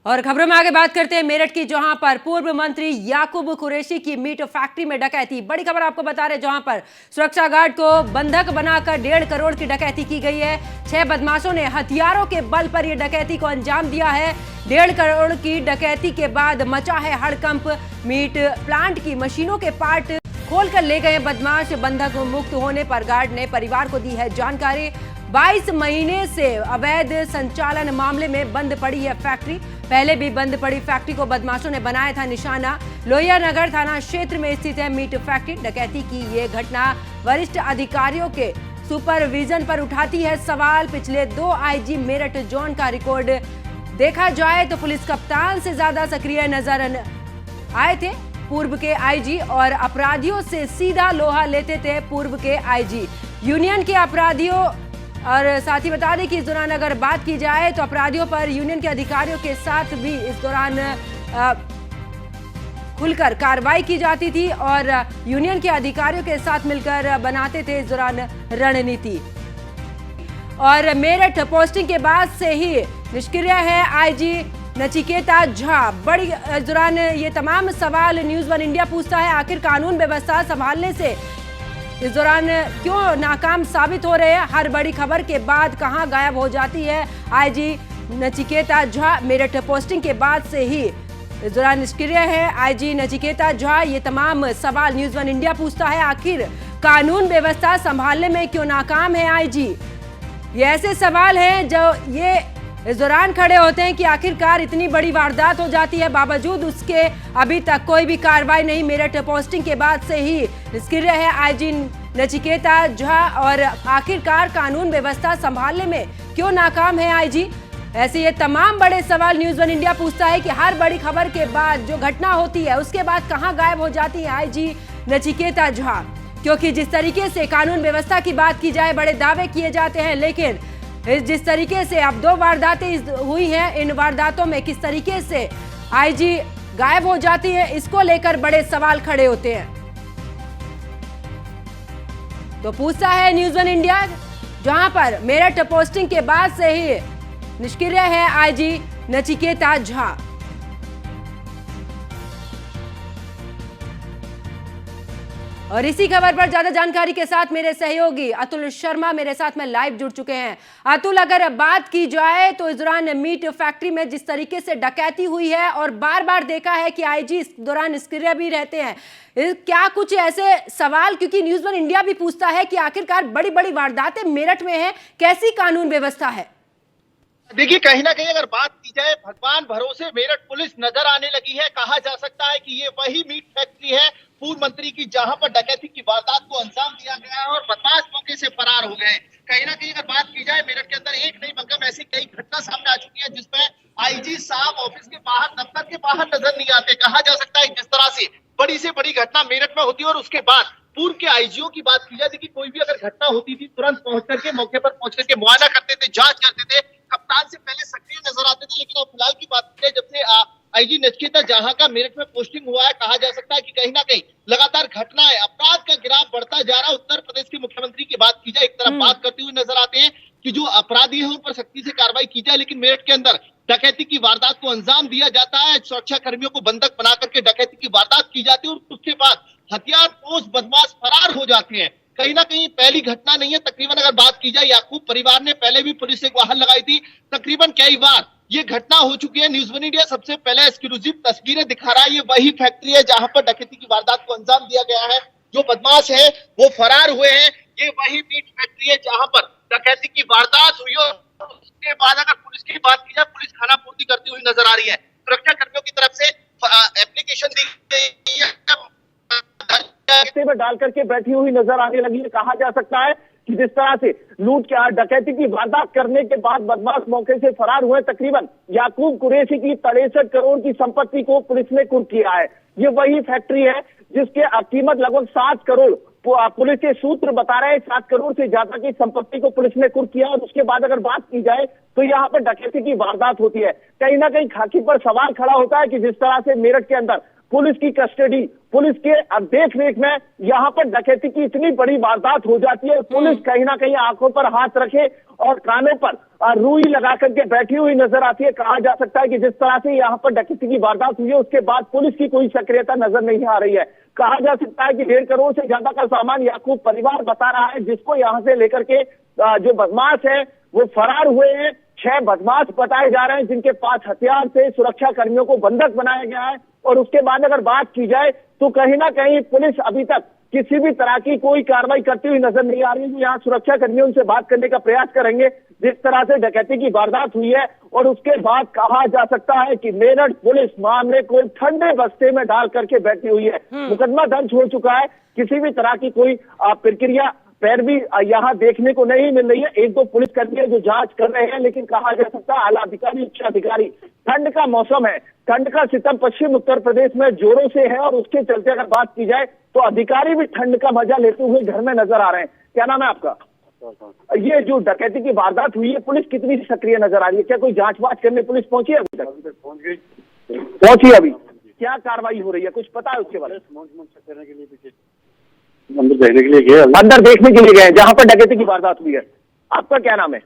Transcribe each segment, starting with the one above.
और खबरों में आगे बात करते हैं मेरठ की, जहां पर पूर्व मंत्री याकूब कुरैशी की मीट फैक्ट्री में डकैती। बड़ी खबर आपको बता रहे, जहां पर सुरक्षा गार्ड को बंधक बनाकर 1.5 करोड़ की डकैती की गई है। 6 बदमाशों ने हथियारों के बल पर यह डकैती को अंजाम दिया है। 1.5 करोड़ की डकैती के बाद मचा है हड़कंप। मीट प्लांट की मशीनों के पार्ट खोल कर ले गए बदमाश। बंधक मुक्त होने पर गार्ड ने परिवार को दी है जानकारी। 22 महीने से अवैध संचालन मामले में बंद पड़ी है फैक्ट्री। पहले भी बंद पड़ी फैक्ट्री को बदमाशों ने बनाया था निशाना। लोहिया नगर थाना क्षेत्र में स्थित है मीट फैक्ट्री। डकैती की ये घटना वरिष्ठ अधिकारियों के सुपरविजन पर उठाती है सवाल। पिछले 2 आईजी मेरठ जोन का रिकॉर्ड देखा जाए तो पुलिस कप्तान से ज्यादा सक्रिय नजर आए थे पूर्व के आईजी, और अपराधियों से सीधा लोहा लेते थे पूर्व के आईजी। यूनियन के अपराधियों, और साथ ही बता दें कि इस दौरान अगर बात की जाए तो अपराधियों पर यूनियन के अधिकारियों के साथ भी इस दौरान खुलकर कार्रवाई की जाती थी, और यूनियन के अधिकारियों के साथ मिलकर बनाते थे इस दौरान रणनीति। और मेरठ पोस्टिंग के बाद से ही निष्क्रिय है आईजी नचिकेता झा। बड़ी इस दौरान ये तमाम सवाल न्यूज़ 1 इंडिया पूछता है, आखिर कानून व्यवस्था संभालने से इस दौरान क्यों नाकाम साबित हो रहे हैं। हर बड़ी खबर के बाद कहां गायब हो जाती है आईजी नचिकेता झा। मेरठ पोस्टिंग के बाद से ही इस दौरान निष्क्रिय है आईजी नचिकेता झा। ये तमाम सवाल न्यूज़ 1 इंडिया पूछता है, आखिर कानून व्यवस्था संभालने में क्यों नाकाम है आईजी। ये ऐसे सवाल हैं जो ये इस दौरान खड़े होते हैं कि आखिरकार इतनी बड़ी वारदात हो जाती है, बावजूद उसके अभी तक कोई भी कार्रवाई नहीं। मेरठ पोस्टिंग के बाद से ही निष्क्रिय है आईजी नचिकेता झा, और आखिरकार कानून व्यवस्था संभालने में क्यों नाकाम है आईजी। ऐसे ये तमाम बड़े सवाल न्यूज़ 1 इंडिया पूछता है कि हर बड़ी खबर के बाद जो घटना होती है उसके बाद कहां गायब हो जाती है आईजी नचिकेता झा। क्योंकि जिस तरीके से कानून व्यवस्था की बात की जाए, बड़े दावे किए जाते हैं, लेकिन जिस तरीके से अब 2 वारदातें हुई हैं, इन वारदातों में किस तरीके से आईजी गायब हो जाती है, इसको लेकर बड़े सवाल खड़े होते हैं। तो पूछता है न्यूज़ 1 इंडिया, जहां पर मेरठ पोस्टिंग के बाद से ही निष्क्रिय है आईजी नचिकेता झा। और इसी खबर पर ज्यादा जानकारी के साथ मेरे सहयोगी अतुल शर्मा मेरे साथ में लाइव जुड़ चुके हैं। अतुल, अगर बात की जाए तो इस दौरान मीट फैक्ट्री में जिस तरीके से डकैती हुई है, और बार बार देखा है कि आईजी इस दौरान निष्क्रिय भी रहते हैं, क्या कुछ ऐसे सवाल, क्योंकि न्यूज़ 1 इंडिया भी पूछता है कि आखिरकार बड़ी बड़ी वारदातें मेरठ में है, कैसी कानून व्यवस्था है। देखिए, कहीं ना कहीं अगर बात की जाए, भगवान भरोसे मेरठ पुलिस नजर आने लगी है। कहा जा सकता है कि ये वही मीट फैक्ट्री है पूर्व मंत्री की, जहां पर डकैती की वारदात को अंजाम दिया गया है और बदमाश मौके से फरार हो गए। कहीं ना कहीं अगर बात की जाए, मेरठ के अंदर एक नहीं बल्कि ऐसी कई घटना सामने आ चुकी है जिसमें आईजी साहब ऑफिस के बाहर, दफ्तर के बाहर नजर नहीं आते। कहा जा सकता है जिस तरह से बड़ी से बड़ी घटना मेरठ में होती है और उसके बाद पूर्व के आईजीओ की बात की जाए कि कोई भी अगर घटना होती थी तुरंत पहुंच करके मौके पर पहुंच करके मुआयना करते थे, जांच करते थे, कप्तान से पहले सक्रिय नजर आते थे। लेकिन अब फिलहाल की बात की जाए, जब से आईजी नचिकेता झा का मेरठ में पोस्टिंग हुआ है, कहा जा सकता है कि कहीं ना कहीं लगातार घटनाएं, अपराध का ग्राफ बढ़ता जा रहा है। उत्तर प्रदेश के मुख्यमंत्री की बात की जाए, एक तरफ बात करते हुए नजर आते हैं कि जो अपराधी है उन पर सख्ती से कार्रवाई की जाए, लेकिन मेरठ के अंदर डकैती की वारदात को अंजाम दिया जाता है। सुरक्षा कर्मियों को बंधक बना करके डकैती की वारदात की जाती है और उसके बाद हथियार पोश बदमाश फरार हो जाते हैं। कहीं ना कहीं पहली घटना नहीं है। तकरीबन अगर बात की जाए, याकूब परिवार ने पहले भी पुलिस से गुहार लगाई थी। तकरीबन कई बार ये घटना हो चुकी है। न्यूज़ 1 इंडिया सबसे पहले एक्सक्लूसिव तस्वीरें दिखा रहा है। ये वही फैक्ट्री है जहां पर डकैती की वारदात को अंजाम दिया गया है। जो बदमाश है वो फरार हुए हैं। ये वही मीट फैक्ट्री है जहां पर डकैती की वारदात हुई है। उसके बाद अगर पुलिस की बात की जाए, पुलिस खाना पूर्ति करती हुई नजर आ रही है। सुरक्षा कर्मियों की तरफ से एप्लीकेशन दी गई है, में डाल करके बैठी हुई नजर आने लगी है। कहा जा सकता है कि जिस तरह से लूट के डकैती की वारदात करने के बाद बदमाश मौके से फरार हुए, तकरीबन याकूब कुरैशी की 63 करोड़ की संपत्ति को पुलिस ने कुर्क किया है। ये वही फैक्ट्री है जिसके कीमत लगभग 7 करोड़ पुलिस के सूत्र बता रहे हैं। 7 करोड़ से ज्यादा की संपत्ति को पुलिस ने कुर्क किया। और उसके बाद अगर बात की जाए तो यहाँ पर डकैती की वारदात होती है। कहीं ना कहीं खाकी पर सवाल खड़ा होता है कि जिस तरह से मेरठ के अंदर पुलिस की कस्टडी, पुलिस के देख रेख में यहाँ पर डकैती की इतनी बड़ी वारदात हो जाती है। पुलिस कहीं ना कहीं आंखों पर हाथ रखे और कानों पर रुई लगा करके बैठी हुई नजर आती है। कहा जा सकता है कि जिस तरह से यहाँ पर डकैती की वारदात हुई है उसके बाद पुलिस की कोई सक्रियता नजर नहीं आ रही है। कहा जा सकता है कि 1.5 करोड़ से ज्यादा का सामान याकूब परिवार बता रहा है, जिसको यहाँ से लेकर के जो बदमाश है वो फरार हुए हैं। 6 बदमाश बताए जा रहे हैं जिनके पास हथियार से सुरक्षा कर्मियों को बंधक बनाया गया है। और उसके बाद अगर बात की जाए तो कहीं ना कहीं पुलिस अभी तक किसी भी तरह की कोई कार्रवाई करती हुई नजर नहीं आ रही है। यहाँ सुरक्षा कर्मियों उनसे बात करने का प्रयास करेंगे जिस तरह से डकैती की वारदात हुई है। और उसके बाद कहा जा सकता है कि मेरठ पुलिस मामले को ठंडे बस्ते में डाल करके बैठी हुई है। मुकदमा दर्ज हो चुका है, किसी भी तरह की कोई प्रक्रिया पैरवी यहाँ देखने को नहीं मिल रही है। 1-2 पुलिस कर्मी जो जांच कर रहे हैं, लेकिन कहा जा सकता है आला अधिकारी, उच्च अधिकारी, ठंड का मौसम है, ठंड का सितम पश्चिम उत्तर प्रदेश में जोरों से है और उसके चलते अगर बात की जाए तो अधिकारी भी ठंड का मजा लेते हुए घर में नजर आ रहे हैं। क्या नाम है आपका? ये जो डकैती की वारदात हुई है, पुलिस कितनी सक्रिय नजर आ रही है? क्या कोई जांच वाच करने पुलिस पहुंची है अभी तक? पहुंची अभी? क्या कार्रवाई हो रही है, कुछ पता है उसके बारे में? अंदर देखने के लिए गए, अंदर देखने के लिए गए जहां पर डकैती की वारदात हुई है। आपका क्या नाम है?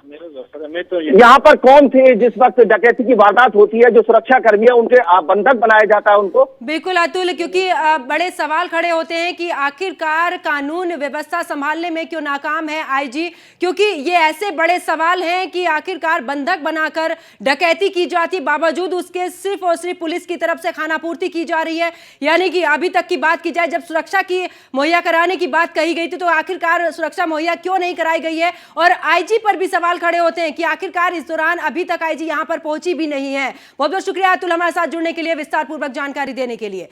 मैं तो यहाँ पर कौन थे जिस वक्त डकैती की वारदात होती है? जो सुरक्षा कर्मी है उनके बंधक बनाया जाता है उनको? बिल्कुल अतुल, क्योंकि बड़े सवाल खड़े होते हैं कि आखिरकार कानून व्यवस्था संभालने में क्यों नाकाम है आईजी, क्योंकि ये ऐसे बड़े सवाल हैं कि आखिरकार बंधक बनाकर डकैती की जाती, बावजूद उसके सिर्फ और सिर्फ पुलिस की तरफ से खानापूर्ति की जा रही है। यानी कि अभी तक की बात की जाए, जब सुरक्षा की मुहैया कराने की बात कही गई थी तो आखिरकार सुरक्षा मुहैया क्यों नहीं कराई गई है? और आईजी पर भी सवाल खड़े होते हैं कि आखिरकार इस दौरान अभी तक आईजी यहां पर पहुंची भी नहीं है। बहुत बहुत शुक्रिया अतुल हमारे साथ जुड़ने के लिए, विस्तारपूर्वक जानकारी देने के लिए।